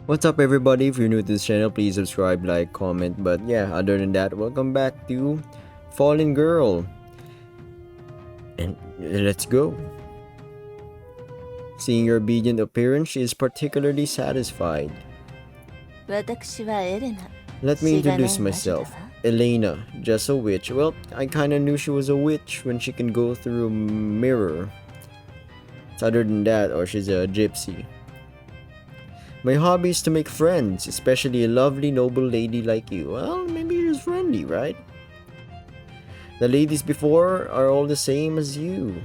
What's up, everybody? If you're new to this channel, please subscribe, like, comment. But yeah, other than that, welcome back to Fallen Girl. And let's go. Seeing your obedient appearance, she is particularly satisfied. 私はエレナ。 Let me しがない introduce 魔女だわ。 myself. Elena, just a witch. Well, I kinda knew she was a witch when she can go through a mirror. Other than that, or she's a gypsy. My hobby is to make friends, especially a lovely, noble lady like you. Well, maybe you're just friendly, right? The ladies before are all the same as you.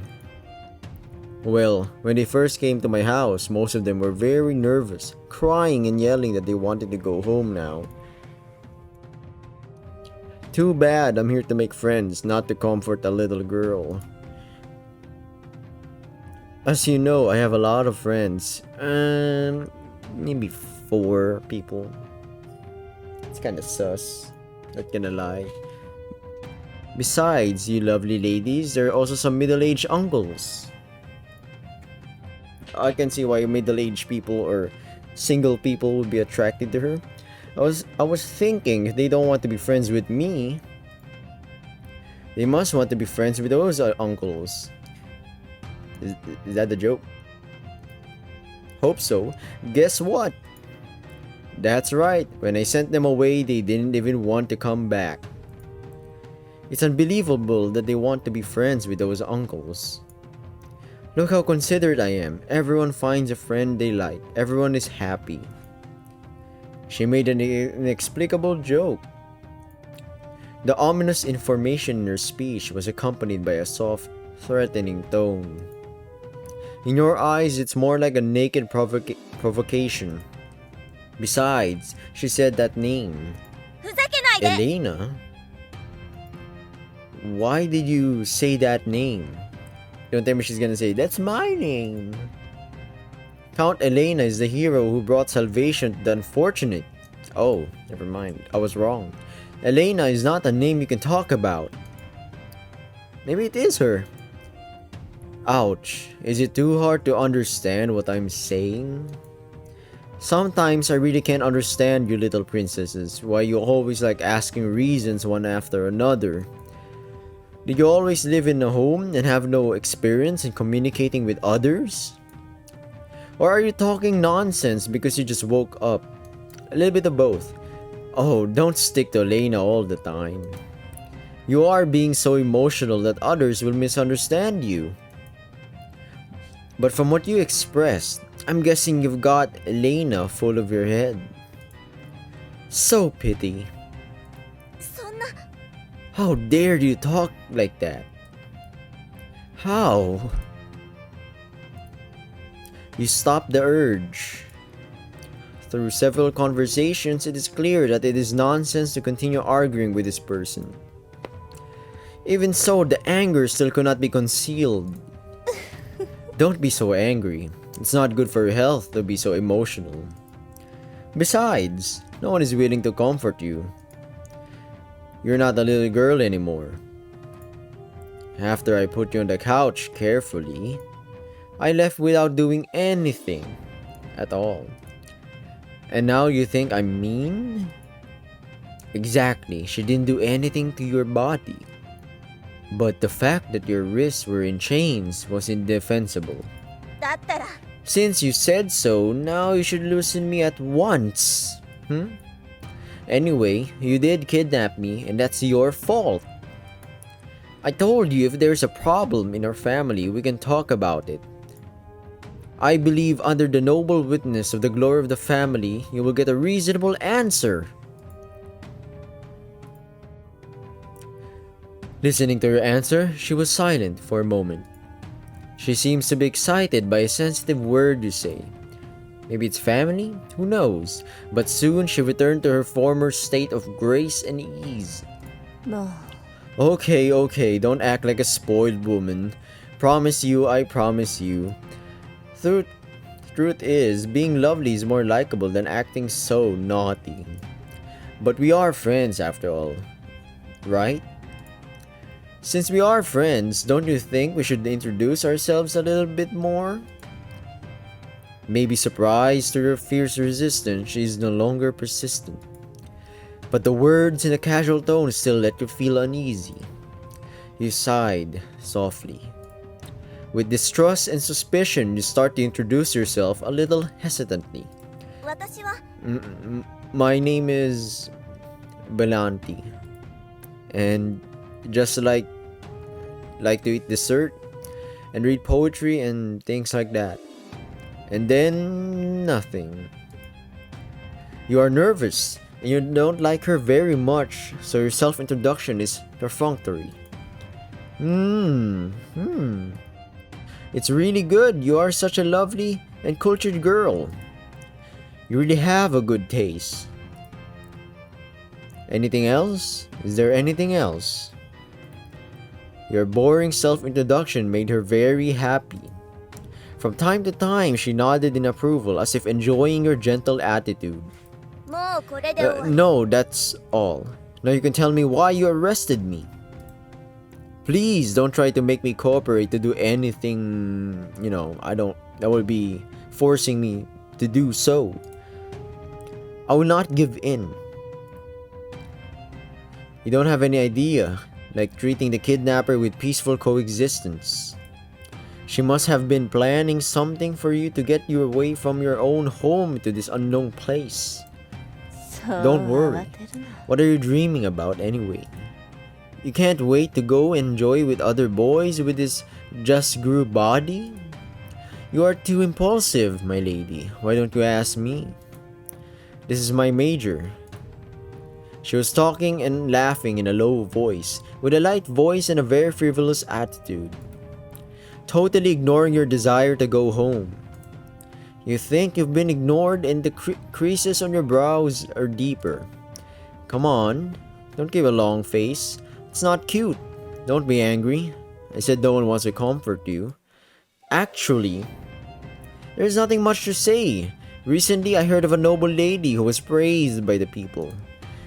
Well, when they first came to my house, most of them were very nervous, crying and yelling that they wanted to go home now. Too bad, I'm here to make friends, not to comfort a little girl. As you know, I have a lot of friends. Maybe 4 people. It's kinda sus, not gonna lie. Besides, you lovely ladies, there are also some middle-aged uncles. I can see why middle-aged people or single people would be attracted to her. I was thinking, if they don't want to be friends with me, they must want to be friends with those uncles. Is that the joke? Hope so. Guess what? That's right. When I sent them away, they didn't even want to come back. It's unbelievable that they want to be friends with those uncles. Look how considerate I am. Everyone finds a friend they like. Everyone is happy. She made an inexplicable joke. The ominous information in her speech was accompanied by a soft, threatening tone. In your eyes, it's more like a naked provocation. Besides, she said that name. ふざけないで。 Elena? Why did you say that name? Don't tell me she's gonna say, that's my name. Count Elena is the hero who brought salvation to the unfortunate. Oh, never mind. I was wrong. Elena is not a name you can talk about. Maybe it is her. Ouch. Is it too hard to understand what I'm saying? Sometimes I really can't understand you little princesses. Why you always like asking reasons one after another. Did you always live in a home and have no experience in communicating with others? Or are you talking nonsense because you just woke up? A little bit of both. Oh, don't stick to Elena all the time. You are being so emotional that others will misunderstand you. But from what you expressed, I'm guessing you've got Elena full of your head. So pity. そんな。 How dare you talk like that? How? You stopped the urge. Through several conversations, it is clear that it is nonsense to continue arguing with this person. Even so, the anger still cannot be concealed. Don't be so angry. It's not good for your health to be so emotional. Besides, no one is willing to comfort you. You're not a little girl anymore. After I put you on the couch carefully, I left without doing anything at all. And now you think I'm mean? Exactly, she didn't do anything to your body. But the fact that your wrists were in chains was indefensible. だったら。 Since you said so, now you should loosen me at once. Anyway, you did kidnap me, and that's your fault. I told you if there's a problem in our family, we can talk about it. I believe under the noble witness of the glory of the family, you will get a reasonable answer. Listening to her answer, she was silent for a moment. She seems to be excited by a sensitive word you say. Maybe it's family? Who knows? But soon she returned to her former state of grace and ease. もう。 Okay, don't act like a spoiled woman. I promise you. Truth is, being lovely is more likable than acting so naughty. But we are friends after all, right? Since we are friends, don't you think we should introduce ourselves a little bit more? Maybe surprised to your fierce resistance, she is no longer persistent. But the words in a casual tone still let you feel uneasy. You sighed softly. With distrust and suspicion, you start to introduce yourself a little hesitantly. 私は My name is Berlanti, and just like to eat dessert and read poetry and things like that. And then nothing. You are nervous and you don't like her very much, so your self-introduction is perfunctory. It's really good. You are such a lovely and cultured girl. You really have a good taste. Anything else? Is there anything else? Your boring self-introduction made her very happy. From time to time, she nodded in approval as if enjoying your gentle attitude. もうこれで終わり No, that's all. Now you can tell me why you arrested me. Please don't try to make me cooperate to do anything, that would be forcing me to do so. I will not give in. You don't have any idea, like treating the kidnapper with peaceful coexistence. She must have been planning something for you to get you away from your own home to this unknown place. そう Don't worry. 慌てるな What are you dreaming about anyway? You can't wait to go enjoy with other boys with this just grew body? You are too impulsive, my lady. Why don't you ask me? This is my major. She was talking and laughing in a low voice, with a light voice and a very frivolous attitude, totally ignoring your desire to go home. You think you've been ignored and the creases on your brows are deeper. Come on, don't give a long face. It's not cute. Don't be angry. I said no one wants to comfort you. Actually, there's nothing much to say. Recently, I heard of a noble lady who was praised by the people,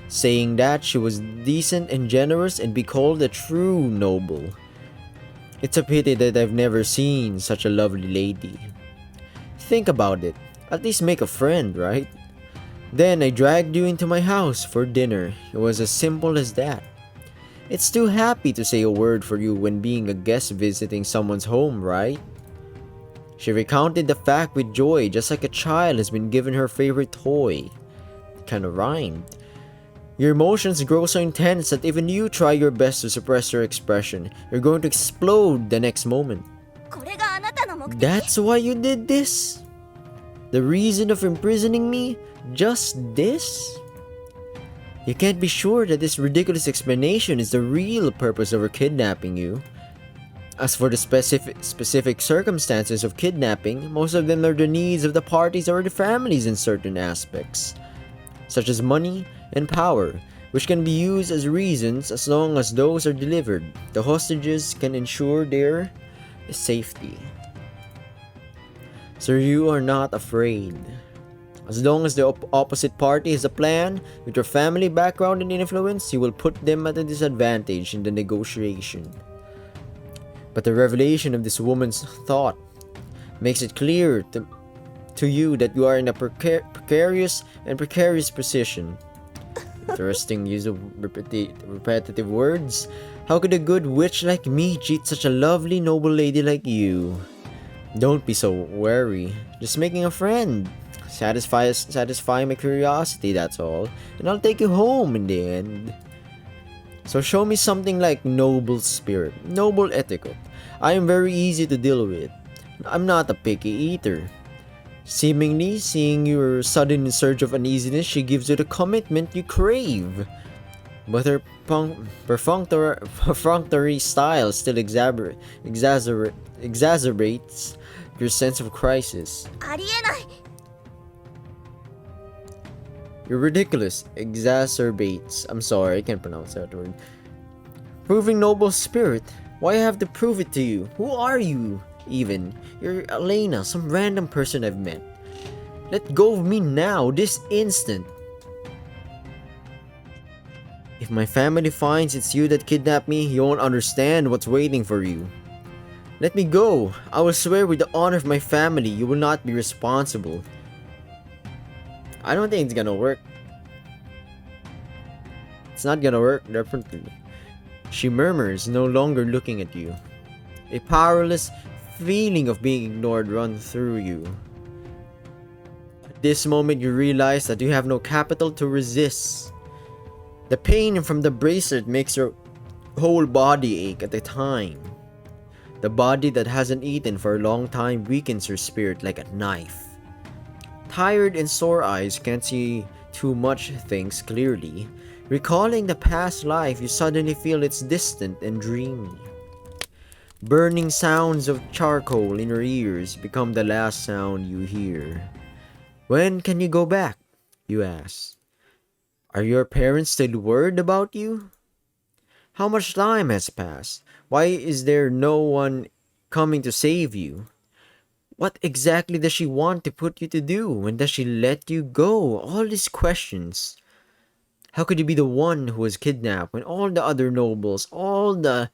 saying that she was decent and generous and be called a true noble. It's a pity that I've never seen such a lovely lady. Think about it. At least make a friend, right? Then I dragged you into my house for dinner. It was as simple as that. It's too happy to say a word for you when being a guest visiting someone's home, right? She recounted the fact with joy, just like a child has been given her favorite toy. It kind of rhymed. Your emotions grow so intense that even you try your best to suppress your expression. You're going to explode the next moment. これがあなたの目的 That's why you did this? The reason of imprisoning me? Just this? You can't be sure that this ridiculous explanation is the real purpose of her kidnapping you. As for the specific circumstances of kidnapping, most of them are the needs of the parties or the families in certain aspects, such as money and power, which can be used as reasons as long as those are delivered. The hostages can ensure their safety. So you are not afraid. As long as the opposite party has a plan, with your family background and influence, you will put them at a disadvantage in the negotiation. But the revelation of this woman's thought makes it clear to you that you are in a precarious position. Interesting use of repetitive words. How could a good witch like me cheat such a lovely noble lady like you? Don't be so wary. Just making a friend. Satisfy my curiosity, that's all. And I'll take you home in the end. So show me something like noble spirit, noble etiquette. I am very easy to deal with. I'm not a picky eater. Seemingly, seeing your sudden surge of uneasiness, she gives you the commitment you crave. But her perfunctory style still exacerbates your sense of crisis. ありえない You're ridiculous. Exacerbates. I'm sorry, I can't pronounce that word. Proving noble spirit? Why I have to prove it to you? Who are you, even? You're Elena, some random person I've met. Let go of me now, this instant. If my family finds it's you that kidnapped me, you won't understand what's waiting for you. Let me go. I will swear with the honor of my family you will not be responsible. I don't think it's gonna work. It's not gonna work, definitely. She murmurs, no longer looking at you. A powerless feeling of being ignored runs through you. At this moment, you realize that you have no capital to resist. The pain from the bracelet makes your whole body ache at the time. The body that hasn't eaten for a long time weakens your spirit like a knife. Tired and sore eyes can't see too much things clearly. Recalling the past life, you suddenly feel it's distant and dreamy. Burning sounds of charcoal in your ears become the last sound you hear. When can you go back? You ask. Are your parents still worried about you? How much time has passed? Why is there no one coming to save you? What exactly does she want to put you to do? When does she let you go? All these questions. How could you be the one who was kidnapped when all the other nobles, all the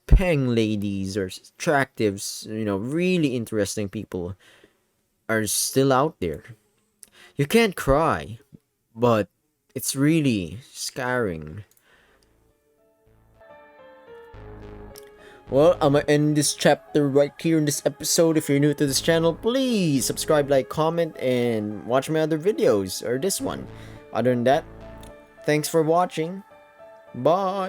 Peng ladies or attractives, really interesting people are still out there? You can't cry, but it's really scarring. Well, I'm gonna end this chapter right here in this episode. If you're new to this channel, please subscribe, like, comment, and watch my other videos, or this one. Other than that, thanks for watching. Bye!